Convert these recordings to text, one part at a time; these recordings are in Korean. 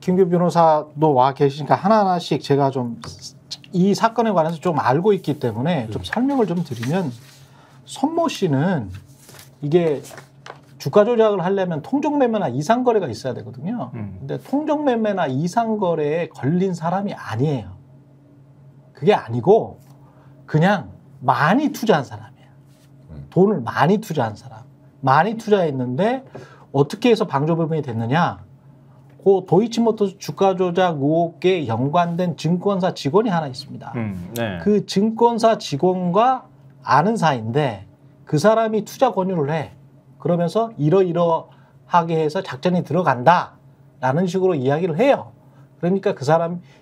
김규 변호사도 와 계시니까 하나하나씩 제가 좀 이 사건에 관해서 좀 알고 있기 때문에 좀 설명을 좀 드리면 손모 씨는 이게 주가 조작을 하려면 통정매매나 이상거래가 있어야 되거든요. 근데 통정매매나 이상거래에 걸린 사람이 아니에요. 그게 아니고 그냥 많이 투자한 사람이에요. 돈을 많이 투자한 사람. 많이 투자했는데 어떻게 해서 방조법인이 됐느냐. 그 도이치모터스 주가 조작 의혹에 연관된 증권사 직원이 하나 있습니다. 네. 그 증권사 직원과 아는 사이인데 그 사람이 투자 권유를 해. 그러면서 이러이러하게 해서 작전이 들어간다라는 식으로 이야기를 해요. 그러니까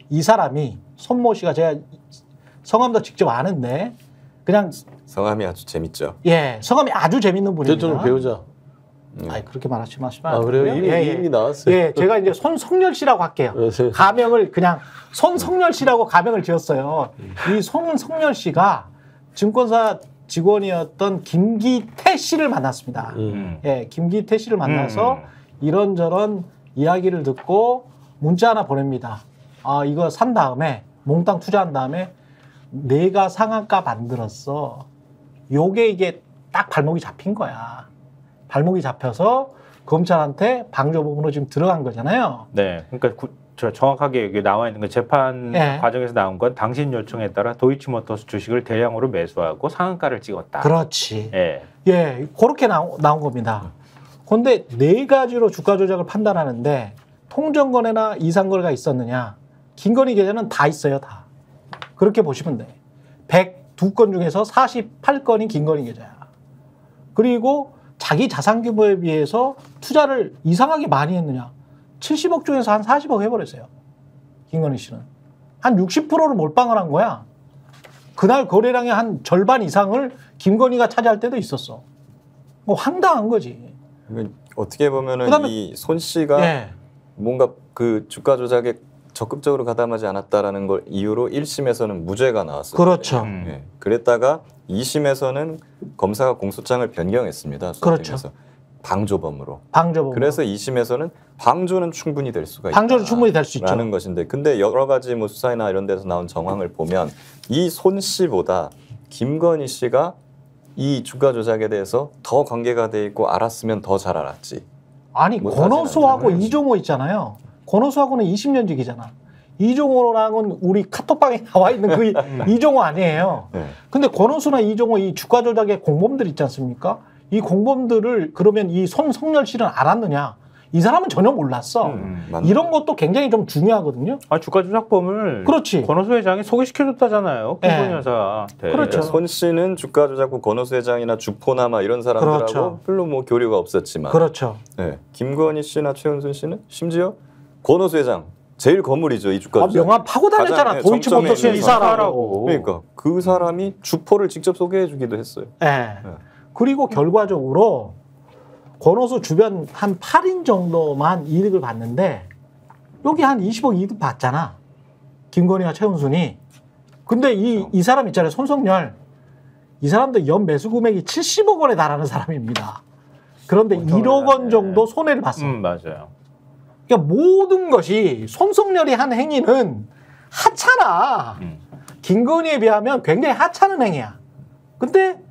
이 사람이 손모 씨가 제가 성함도 직접 아는데 그냥 성함이 아주 재밌죠. 예, 성함이 아주 재밌는 분입니다. 대통령 배우자. 아니 그렇게 말하지 마시면 아 그래요? 이미 나왔어요. 예, 제가 이제 손석열 씨라고 할게요. 가명을 그냥 손석열 씨라고 가명을 지었어요. 이 손석열 씨가 증권사 직원이었던 김기태 씨를 만났습니다. 예, 김기태 씨를 만나서 이런저런 이야기를 듣고 문자 하나 보냅니다. 아, 이거 산 다음에 몽땅 투자한 다음에 내가 상한가 만들었어. 이게 딱 발목이 잡힌 거야. 발목이 잡혀서 검찰한테 방조법으로 지금 들어간 거잖아요. 네, 그러니까 정확하게 여기 나와 있는 건 재판 과정에서 나온 건 당신 요청에 따라 도이치모터스 주식을 대량으로 매수하고 상한가를 찍었다. 그렇지. 예, 예, 그렇게 나온 겁니다. 그런데 네 가지로 주가 조작을 판단하는데 통정거래나 이상거래가 있었느냐? 김건희 계좌는 다 있어요, 다. 그렇게 보시면 돼. 102건 중에서 48건이 김건희 계좌야. 그리고 자기 자산 규모에 비해서 투자를 이상하게 많이 했느냐. 70억 중에서 한 40억 해버렸어요. 김건희 씨는. 한 60%를 몰빵을 한 거야. 그날 거래량의 한 절반 이상을 김건희가 차지할 때도 있었어. 뭐 황당한 거지. 어떻게 보면은 이 손 씨가 뭔가 그 주가 조작에 적극적으로 가담하지 않았다라는 걸 이유로 1심에서는 무죄가 나왔어요. 그렇죠. 예. 그랬다가 2심에서는 검사가 공소장을 변경했습니다. 그렇죠. 방조범으로. 방조범. 그래서 2심에서는 방조는 충분히 될 수가 있다. 방조는 충분히 될 수 있죠. 라는 것인데, 근데 여러 가지 뭐 수사나 이런 데서 나온 정황을 보면 이 손 씨보다 김건희 씨가 이 주가 조작에 대해서 더 관계가 돼 있고 알았으면 더 잘 알았지. 아니 권오수하고 이종호 있잖아요. 권오수하고는 20년직이잖아. 이종호랑은 우리 카톡방에 나와 있는 그 이종호 아니에요. 네. 근데 권오수나 이종호 이 주가 조작의 공범들 있지 않습니까? 이 공범들을 그러면 이 손석열 씨는 알았느냐? 이 사람은 전혀 몰랐어. 이런 것도 굉장히 좀 중요하거든요. 아, 주가 조작범을 그렇지. 권오수 회장이 소개시켜줬다잖아요. 김건희 여사한테. 그렇죠. 손 씨는 주가 조작부 권오수 회장이나 주포나마 이런 사람들하고 그렇죠. 별로 뭐 교류가 없었지만, 그렇죠. 네. 김건희 씨나 최은순 씨는 심지어 권오수 회장 제일 거물이죠, 이 주가 조작. 명함 파고 다녔잖아. 도이치모터스 이사라고. 그러니까 그 사람이 주포를 직접 소개해주기도 했어요. 네. 그리고 결과적으로 권오수 주변 한 8인 정도만 이득을 봤는데 여기 한 20억 이득 봤잖아. 김건희와 최은순이. 근데 이 사람 있잖아요. 손석열. 이 사람도 연 매수 금액이 70억 원에 달하는 사람입니다. 그런데 1억 원 정도 손해를 봤어. 맞아요. 그러니까 모든 것이 손석열이 한 행위는 하찮아. 김건희에 비하면 굉장히 하찮은 행위야. 근데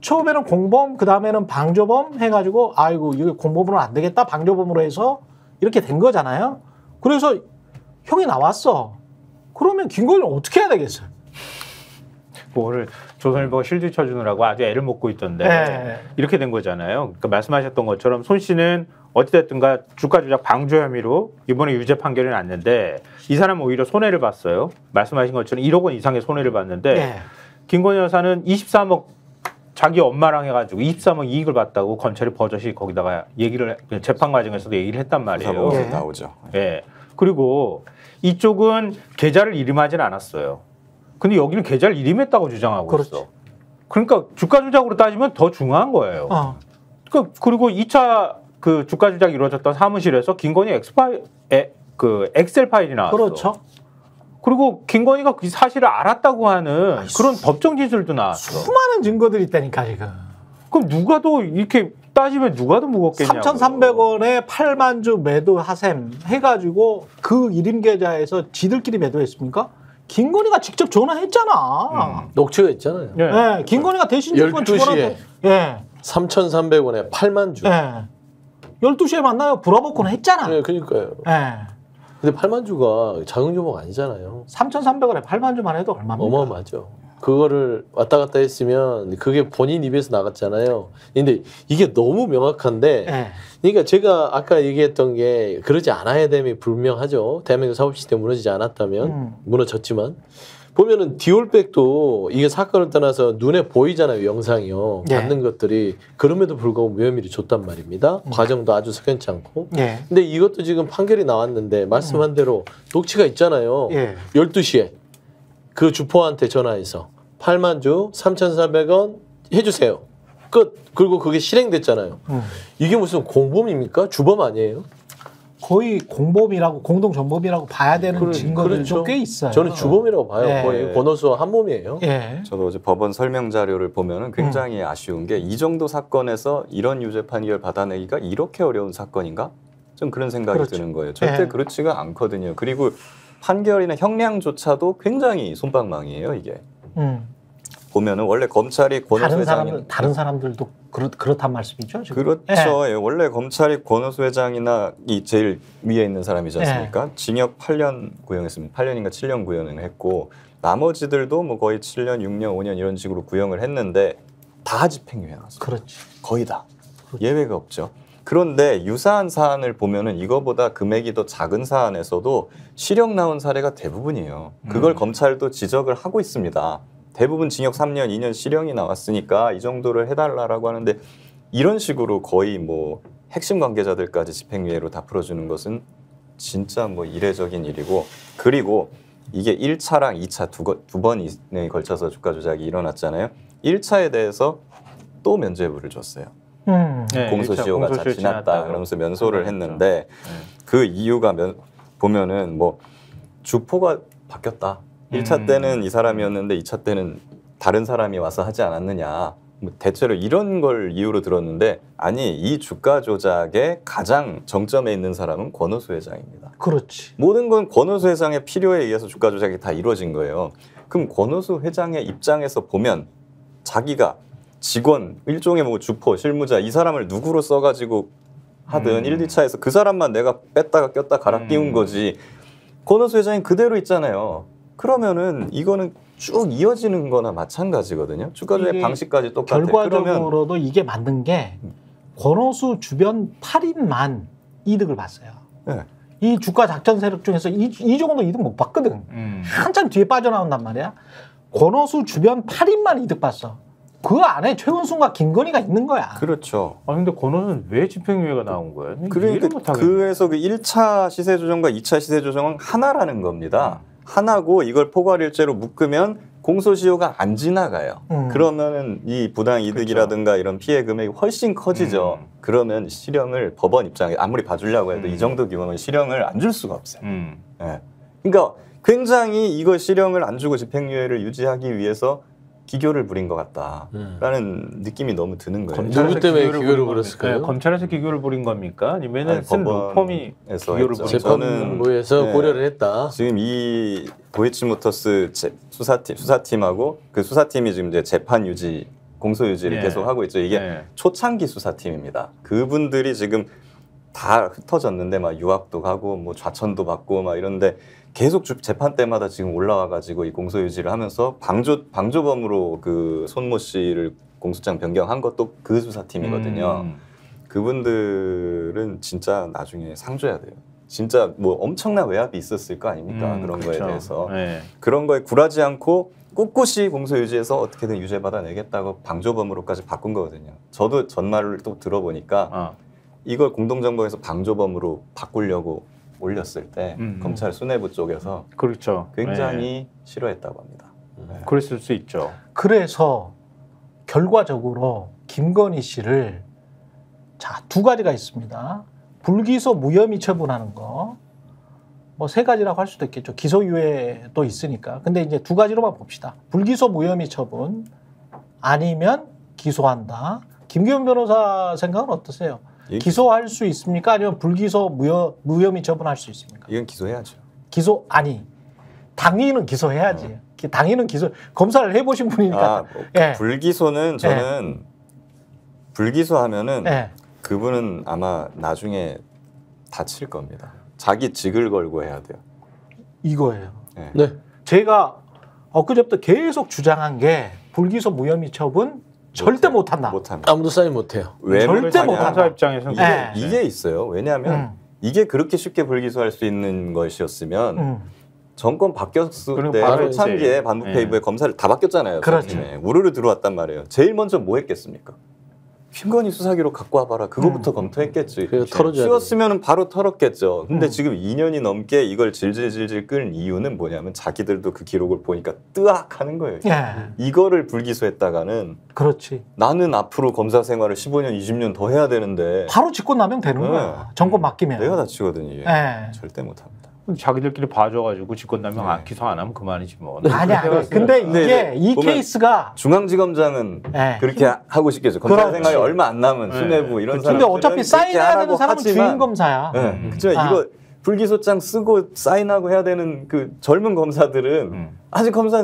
처음에는 공범, 그 다음에는 방조범 해가지고 아이고 이거 공범으로 안 되겠다. 방조범으로 해서 이렇게 된 거잖아요. 그래서 형이 나왔어. 그러면 김건희는 어떻게 해야 되겠어요? 오늘 조선일보가 실드 쳐주느라고 아주 애를 먹고 있던데 이렇게 된 거잖아요. 그러니까 말씀하셨던 것처럼 손 씨는 어찌됐든가 주가 조작 방조 혐의로 이번에 유죄 판결이 났는데 이 사람은 오히려 손해를 봤어요. 말씀하신 것처럼 1억 원 이상의 손해를 봤는데 김건희 여사는 23억 자기 엄마랑 해가지고 23억 이익을 봤다고 검찰이 버젓이 거기다가 얘기를 재판 과정에서도 얘기를 했단 말이에요. 나오죠. 예. 그리고 이쪽은 계좌를 이름하진 않았어요. 근데 여기는 계좌를 이름했다고 주장하고 있어. 그러니까 주가 조작으로 따지면 더 중요한 거예요. 그리고 2차 그 주가 조작이 이루어졌던 사무실에서 김건희 엑셀 파일이 나왔어. 그렇죠. 그리고 김건희가 그 사실을 알았다고 하는 그런 법정 진술도 나왔어. 수많은 증거들이 있다니까 지금. 그럼 누가 더 이렇게 따지면 누가 더 무겁겠냐고. 3,300원에 8만 주 매도 하셈 해가지고 그 1인 계좌에서 지들끼리 매도했습니까? 김건희가 직접 전화했잖아. 녹취가 있잖아요. 예. 네, 김건희가 대신 12시에 예. 3,300원에 8만 주. 예. 12시에 만나요. 브라보콘 했잖아. 네, 그러니까요. 예. 근데 8만 주가 작은 규모가 아니잖아요. 3,300원에 8만 주만 해도 얼마입니까? 어마어마하죠. 그거를 왔다 갔다 했으면 그게 본인 입에서 나갔잖아요. 근데 이게 너무 명확한데, 예. 그러니까 제가 아까 얘기했던 게 그러지 않아야 됨이 분명하죠. 대한민국 사법 시스템 무너지지 않았다면 무너졌지만 보면은 디올백도 이게 사건을 떠나서 눈에 보이잖아요. 영상이요. 예. 받는 것들이. 그럼에도 불구하고 무혐의를 줬단 말입니다. 과정도 아주 석연치 않고. 예. 근데 이것도 지금 판결이 나왔는데 말씀한 대로 녹취가 있잖아요. 예. 12시에 그 주포한테 전화해서 8만 주 3,400원 해주세요. 끝. 그리고 그게 실행됐잖아요. 이게 무슨 공범입니까? 주범 아니에요? 거의 공범이라고 공동전범이라고 봐야 되는 증거들도 꽤 있어요. 저는 주범이라고 봐요. 예. 거의 권오수와 한 몸이에요. 예. 저도 어제 법원 설명 자료를 보면은 굉장히 아쉬운 게 이 정도 사건에서 이런 유죄 판결 받아내기가 이렇게 어려운 사건인가? 좀 그런 생각이 그렇죠. 드는 거예요. 절대 예. 그렇지가 않거든요. 그리고 판결이나 형량조차도 굉장히 솜방망이에요. 이게 보면은 원래 검찰이 권오수 회장이 다른 사람들도 그렇단 말씀이죠. 지금? 그렇죠. 예. 원래 검찰이 권오수 회장이나 이 제일 위에 있는 사람이지 않습니까? 징역 8년 구형했습니다. 8년인가 7년 구형을 했고 나머지들도 뭐 거의 7년, 6년, 5년 이런 식으로 구형을 했는데 다 집행유예 나왔어요. 그렇지. 거의 다. 예외가 없죠. 그런데 유사한 사안을 보면은 이거보다 금액이 더 작은 사안에서도 실형 나온 사례가 대부분이에요. 그걸 검찰도 지적을 하고 있습니다. 대부분 징역 3년, 2년 실형이 나왔으니까 이 정도를 해달라고 하는데 이런 식으로 거의 뭐 핵심 관계자들까지 집행유예로 다 풀어주는 것은 진짜 뭐 이례적인 일이고 그리고 이게 1차랑 2차 두 번에 걸쳐서 주가 조작이 일어났잖아요. 1차에 대해서 또 면죄부를 줬어요. 네, 공소시효가 다 지났다 그러면서 면소를 했는데 그 이유가 보면은 뭐 주포가 바뀌었다. 1차 때는 이 사람이었는데 2차 때는 다른 사람이 와서 하지 않았느냐. 뭐 대체로 이런 걸 이유로 들었는데 아니 이 주가 조작의 가장 정점에 있는 사람은 권오수 회장입니다. 그렇지. 모든 건 권오수 회장의 필요에 의해서 주가 조작이 다 이루어진 거예요. 그럼 권오수 회장의 입장에서 보면 자기가 직원, 일종의 뭐 주포, 실무자 이 사람을 누구로 써가지고 하든 1, 2차에서 그 사람만 내가 뺐다가 꼈다 갈아 끼운 거지 권오수 회장이 그대로 있잖아요. 그러면은 이거는 쭉 이어지는 거나 마찬가지거든요. 주가 조작 방식까지 똑같아요. 결과적으로도 이게 맞는 게 권오수 주변 8인만 이득을 봤어요. 네. 이 주가 작전 세력 중에서 이 정도 이득 못 봤거든. 한참 뒤에 빠져나온단 말이야. 권오수 주변 8인만 이득 봤어. 그 안에 최은순과 김건희가 있는 거야. 그렇죠. 아 근데 권오수는 왜 집행유예가 나온 거예요? 그러니까 그래서 그 1차 시세 조정과 2차 시세 조정은 하나라는 겁니다. 하나고 이걸 포괄일죄로 묶으면 공소시효가 안 지나가요. 그러면은 이 부당 이득이라든가 그렇죠. 이런 피해 금액이 훨씬 커지죠. 그러면 실형을 법원 입장에 아무리 봐주려고 해도 이 정도 규모는 실형을 안 줄 수가 없어요. 네. 그러니까 굉장히 이거 실형을 안 주고 집행유예를 유지하기 위해서 기교를 부린 것 같다라는 느낌이 너무 드는 거예요. 누구 때문에 기교를 부렸을까요? 네, 검찰에서 기교를 부린 겁니까? 아니면은 쓴 로펌이 기교를 부린 재판부에서 네, 고려를 했다. 지금 이 도이치모터스 수사팀하고 그 수사팀이 지금 이제 재판 유지, 공소 유지를 계속 하고 있죠. 이게 초창기 수사팀입니다. 그분들이 지금 다 흩어졌는데 막 유학도 가고 뭐 좌천도 받고 막 이런데 계속 재판 때마다 지금 올라와가지고 이 공소 유지를 하면서 방조범으로 그 손모 씨를 공소장 변경한 것도 그 수사팀이거든요. 그분들은 진짜 나중에 상줘야 돼요. 진짜 뭐 엄청난 외압이 있었을 거 아닙니까? 그런 그렇죠. 거에 대해서. 네. 그런 거에 굴하지 않고 꿋꿋이 공소 유지해서 어떻게든 유죄 받아내겠다고 방조범으로까지 바꾼 거거든요. 저도 전말을 또 들어보니까 이걸 공동정보에서 방조범으로 바꾸려고 올렸을 때 검찰 수뇌부 쪽에서 그렇죠. 굉장히 싫어했다고 합니다. 네. 그랬을 수 있죠. 그래서 결과적으로 김건희 씨를 자, 두 가지가 있습니다. 불기소 무혐의 처분하는 거. 뭐 세 가지라고 할 수도 있겠죠. 기소유예도 있으니까. 근데 이제 두 가지로만 봅시다. 불기소 무혐의 처분 아니면 기소한다. 김기현 변호사 생각은 어떠세요? 기소할 수 있습니까? 아니면 불기소 무혐의 처분할 수 있습니까? 이건 기소해야죠. 기소 아니 당위는 기소해야지. 당위는 기소 검사를 해보신 분이니까. 예. 불기소는 저는 불기소하면은 그분은 아마 나중에 다칠 겁니다. 자기 직을 걸고 해야 돼요. 이거예요. 네. 제가 엊그제부터 계속 주장한 게 불기소 무혐의 처분 절대 못한다. 아무도 사인 못해요. 절대 못한다. 검사 입장에서 이게 있어요. 왜냐하면 이게 그렇게 쉽게 불기소할 수 있는 것이었으면 정권 바뀌었을 때 초창기에 반부패 검사를 다 바뀌었잖아요. 그렇죠. 우르르 들어왔단 말이에요. 제일 먼저 뭐 했겠습니까? 김건희 수사기로 갖고 와봐라. 그거부터 검토했겠지. 쉬웠으면 바로 털었겠죠. 근데 지금 2년이 넘게 이걸 질질질질 끌 이유는 뭐냐면 자기들도 그 기록을 보니까 뜨악하는 거예요. 이거를 불기소했다가는 그렇지. 나는 앞으로 검사 생활을 15년, 20년 더 해야 되는데 바로 직권남용 되는 거야. 정권 바뀌면. 내가 다치거든요. 이게. 절대 못합니다. 자기들끼리 봐줘가지고 직권남용 기소 안 하면 그만이지 뭐. 아니야. 근데 이게 이 케이스가 중앙지검장은 그렇게 하고 싶겠죠. 검사 생활이 얼마 안 남은 수뇌부 이런 사람. 근데 어차피 사인해야 되는 사람은 주임 검사야. 그렇죠. 이거 불기소장 쓰고 사인하고 해야 되는 그 젊은 검사들은 아직 검사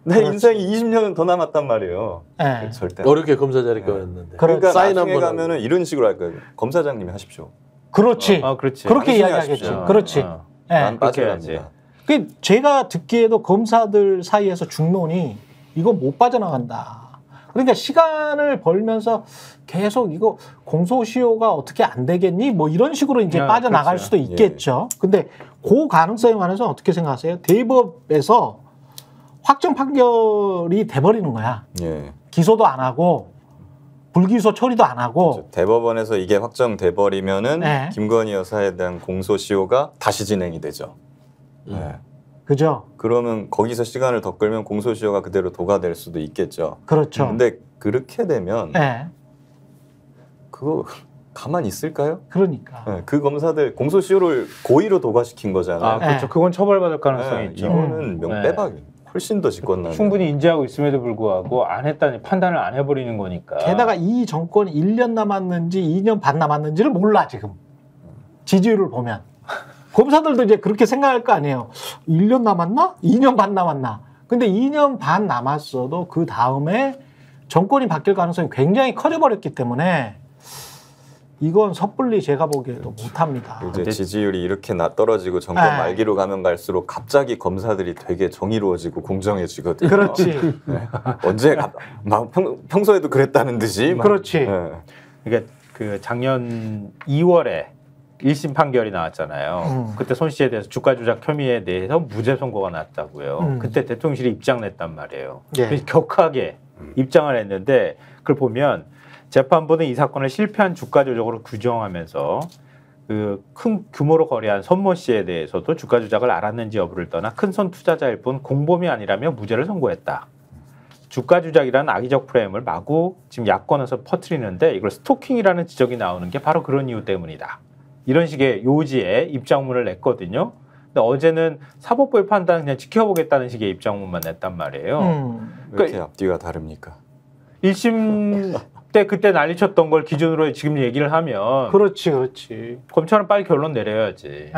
내 인생이 20년은 더 남았단 말이에요. 절대 어렵게 검사 자리가 왔는데. 그러니까 사인 한번 가면은 이런 식으로 할 거예요. 검사장님이 하십시오. 그렇지. 그렇게 이야기하겠지. 그렇지. 난 빠져야지. 제가 듣기에도 검사들 사이에서 중론이 이거 못 빠져나간다. 그러니까 시간을 벌면서 계속 이거 공소시효가 어떻게 안 되겠니? 뭐 이런 식으로 이제 빠져나갈 수도 있겠죠. 근데 그 가능성에 관해서 어떻게 생각하세요? 대법에서 확정 판결이 돼버리는 거야. 기소도 안 하고 불기소 처리도 안 하고. 그렇죠. 대법원에서 이게 확정돼 버리면은 김건희 여사에 대한 공소시효가 다시 진행이 되죠. 그죠? 그러면 거기서 시간을 더 끌면 공소시효가 그대로 도가될 수도 있겠죠. 그렇죠. 근데 그렇게 되면 그거 가만히 있을까요? 그러니까. 그 검사들 공소시효를 고의로 도과시킨 거잖아요. 그렇죠. 그건 처벌받을 가능성이 있죠. 이거는 명빼박이에요. 훨씬 더 직권남. 충분히 인지하고 있음에도 불구하고 안 했다니 판단을 안 해버리는 거니까. 게다가 이 정권이 1년 남았는지 2년 반 남았는지를 몰라 지금. 지지율을 보면. 검사들도 이제 그렇게 생각할 거 아니에요. 1년 남았나? 2년 반 남았나? 근데 2년 반 남았어도 그 다음에 정권이 바뀔 가능성이 굉장히 커져버렸기 때문에 이건 섣불리 제가 보기에도 못합니다. 이제 지지율이 이렇게 떨어지고 정권 말기로 가면 갈수록 갑자기 검사들이 되게 정의로워지고 공정해지거든요. 그렇지. 언제 막 평소에도 그랬다는 듯이. 그렇지. 그러니까 그 작년 2월에 1심 판결이 나왔잖아요. 그때 손 씨에 대해서 주가 조작 혐의에 대해서 무죄 선고가 났다고요. 그때 대통령실이 입장 냈단 말이에요. 격하게 입장을 했는데 그걸 보면 재판부는 이 사건을 실패한 주가 조작으로 규정하면서 그 큰 규모로 거래한 손모 씨에 대해서도 주가 조작을 알았는지 여부를 떠나 큰손 투자자일 뿐 공범이 아니라며 무죄를 선고했다. 주가 조작이라는 악의적 프레임을 마구 지금 야권에서 퍼뜨리는데 이걸 스토킹이라는 지적이 나오는 게 바로 그런 이유 때문이다. 이런 식의 요지의 입장문을 냈거든요. 근데 어제는 사법부의 판단을 그냥 지켜보겠다는 식의 입장문만 냈단 말이에요. 왜 이렇게 앞뒤가 다릅니까? 1심 때 그때 난리쳤던 걸 기준으로 지금 얘기를 하면 그렇지. 검찰은 빨리 결론 내려야지.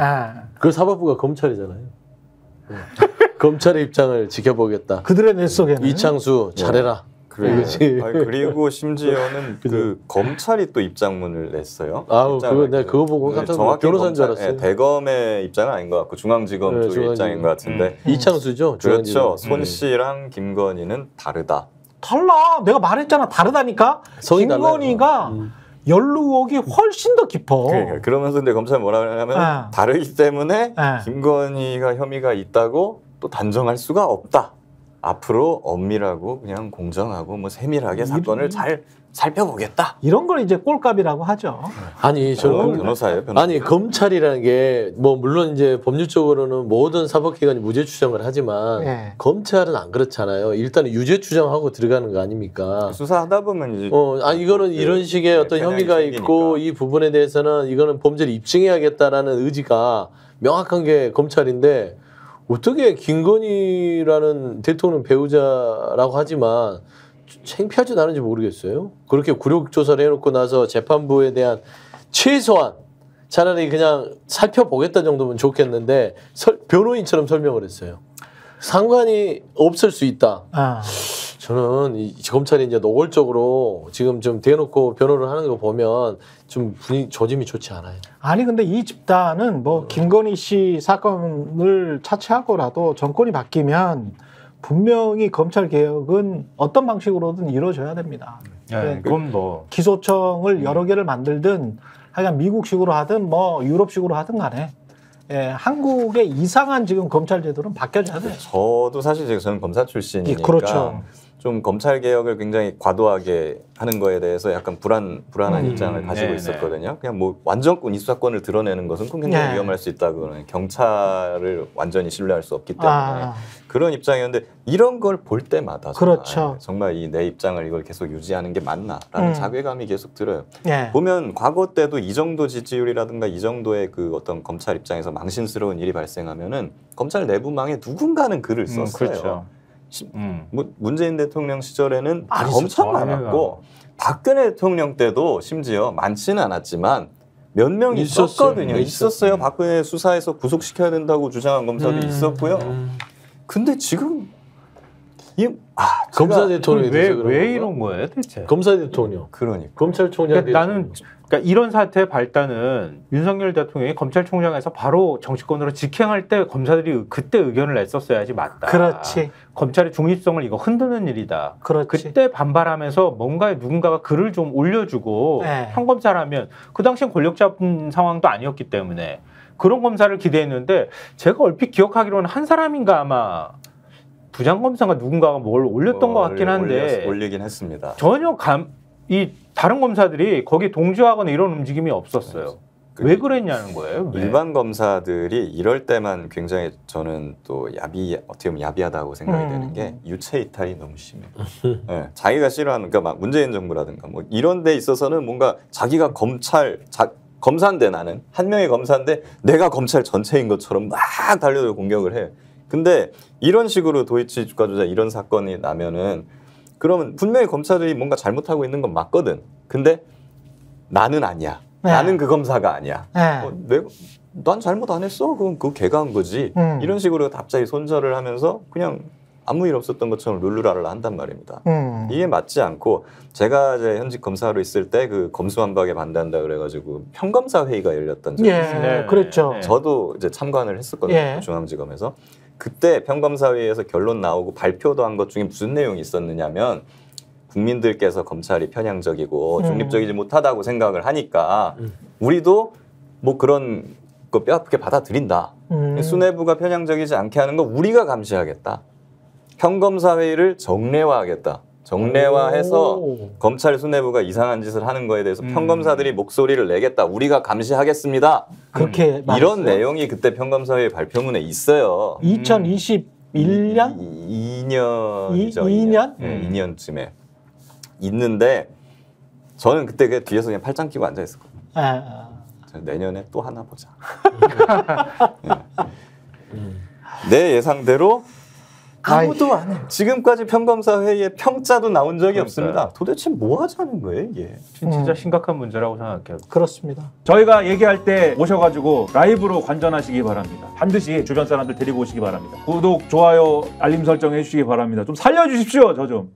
그 사법부가 검찰이잖아요. 검찰의 입장을 지켜보겠다. 그들의 뇌 속에는 이창수 잘해라. 그리고 심지어는 그 검찰이 또 입장문을 냈어요. 그거 내가 그거 보고 깜짝 놀랐어요. 변호사인 줄 알았어요. 대검의 입장은 아닌 것 같고 중앙지검 쪽 입장인 것 같은데. 이창수죠. 그렇죠. 손 씨랑 김건희는 다르다. 달라. 내가 말했잖아. 다르다니까. 김건희가 연루 의혹이 훨씬 더 깊어. 그러면서 근데 검찰이 뭐라 그러냐면 다르기 때문에 김건희가 혐의가 있다고 또 단정할 수가 없다. 앞으로 엄밀하고 그냥 공정하고 뭐 세밀하게 사건을 잘 살펴보겠다. 이런 걸 이제 꼴값이라고 하죠. 아니 저는 변호사예요. 아니 검찰이라는 게 뭐 물론 이제 법률적으로는 모든 사법기관이 무죄 추정을 하지만 검찰은 안 그렇잖아요. 일단은 유죄 추정하고 들어가는 거 아닙니까? 수사하다 보면 이제 이거는 이런 식의 어떤 혐의가 있고 이 부분에 대해서는 이거는 범죄를 입증해야겠다라는 의지가 명확한 게 검찰인데 어떻게 김건희라는 대통령 배우자라고 하지만 창피하지도 않은지 모르겠어요. 그렇게 굴욕 조사를 해놓고 나서 재판부에 대한 최소한 차라리 그냥 살펴보겠다 정도면 좋겠는데 변호인처럼 설명을 했어요. 상관이 없을 수 있다. 저는 이 검찰이 이제 노골적으로 지금 좀 대놓고 변호를 하는 거 보면 좀 분위기 조짐이 좋지 않아요. 아니 근데 이 집단은 뭐 김건희 씨 사건을 차치하고라도 정권이 바뀌면 분명히 검찰 개혁은 어떤 방식으로든 이루어져야 됩니다. 네, 그건 뭐 기소청을 여러 개를 만들든 하여간 미국식으로 하든 뭐 유럽식으로 하든 간에 한국의 이상한 지금 검찰 제도는 바뀌어져야 돼요. 저도 사실 저는 검사 출신이니까 그렇죠. 좀 검찰 개혁을 굉장히 과도하게 하는 거에 대해서 약간 불안한 입장을 가지고 있었거든요. 그냥 뭐 완전권 이 수사권을 드러내는 것은 굉장히 위험할 수 있다고는 경찰을 완전히 신뢰할 수 없기 때문에 그런 입장이었는데 이런 걸 볼 때마다 그렇죠. 정말 이 내 입장을 이걸 계속 유지하는 게 맞나라는 자괴감이 계속 들어요. 보면 과거 때도 이 정도 지지율이라든가 이 정도의 그 어떤 검찰 입장에서 망신스러운 일이 발생하면은 검찰 내부망에 누군가는 글을 썼어요. 그렇죠. 문재인 대통령 시절에는 엄청 많았고 박근혜 대통령 때도 심지어 많지는 않았지만 몇 명이 있었거든요. 있었어요. 박근혜 수사에서 구속시켜야 된다고 주장한 검사도 있었고요. 근데 지금 검사 대통령이 왜 이런 거예요, 대체? 검사 대통령. 그러니까 검찰총장. 그러니까 이런 사태의 발단은 윤석열 대통령이 검찰총장에서 바로 정치권으로 직행할 때 검사들이 그때 의견을 냈었어야지 맞다. 그렇지. 검찰의 중립성을 이거 흔드는 일이다. 그렇지. 그때 반발하면서 뭔가 누군가가 글을 좀 올려주고 평검사라면 그 당시엔 권력 잡은 상황도 아니었기 때문에 그런 검사를 기대했는데 제가 얼핏 기억하기로는 한 사람인가 아마 부장검사가 누군가가 뭘 올렸던 것 같긴 한데 올리긴 했습니다. 전혀 이 다른 검사들이 거기 동조하거나 이런 움직임이 없었어요. 왜 그랬냐는 거예요. 일반 검사들이 이럴 때만 굉장히 저는 또 어떻게 보면 야비하다고 생각이 되는 게 유체 이탈이 너무 심해요. 자기가 싫어하는 그러니까 막 문재인 정부라든가 뭐 이런 데 있어서는 뭔가 자기가 검사인데 나는 한 명의 검사인데 내가 검찰 전체인 것처럼 막 달려들고 공격을 해. 근데 이런 식으로 도이치 주가 조작 이런 사건이 나면은 그러면 분명히 검사들이 뭔가 잘못하고 있는 건 맞거든. 근데 나는 아니야. 나는 그 검사가 아니야. 난 잘못 안 했어. 그건 그거 걔가 한 거지. 이런 식으로 갑자기 손절을 하면서 그냥 아무 일 없었던 것처럼 룰루랄라 한단 말입니다. 이게 맞지 않고 제가 이제 현직 검사로 있을 때 그 검수완박에 반대한다 그래가지고 평검사 회의가 열렸던 적이 있어요. 그렇죠. 저도 이제 참관을 했었거든요. 중앙지검에서. 그때 평검사회의에서 결론 나오고 발표도 한 것 중에 무슨 내용이 있었느냐면 국민들께서 검찰이 편향적이고 중립적이지 못하다고 생각을 하니까 우리도 뭐 그런 거 뼈아프게 받아들인다. 수뇌부가 편향적이지 않게 하는 거 우리가 감시하겠다. 평검사회의를 정례화하겠다. 정례화해서 검찰 수뇌부가 이상한 짓을 하는 거에 대해서 평검사들이 목소리를 내겠다. 우리가 감시하겠습니다. 그렇게 이런 내용이 그때 평검사회의 발표문에 있어요. 2021년? 2년이죠. 2년? 2년쯤에 있는데 저는 그때 그 뒤에서 그냥 팔짱 끼고 앉아 있었거든요. 내년에 또 하나 보자. 내 예상대로 아무도 안 해요. 지금까지 평검사 회의에 평자도 나온 적이 없습니다. 도대체 뭐 하자는 거예요, 이게? 진짜 심각한 문제라고 생각해요. 그렇습니다. 저희가 얘기할 때 오셔가지고 라이브로 관전하시기 바랍니다. 반드시 주변 사람들 데리고 오시기 바랍니다. 구독, 좋아요, 알림 설정 해주시기 바랍니다. 좀 살려주십시오, 저 좀.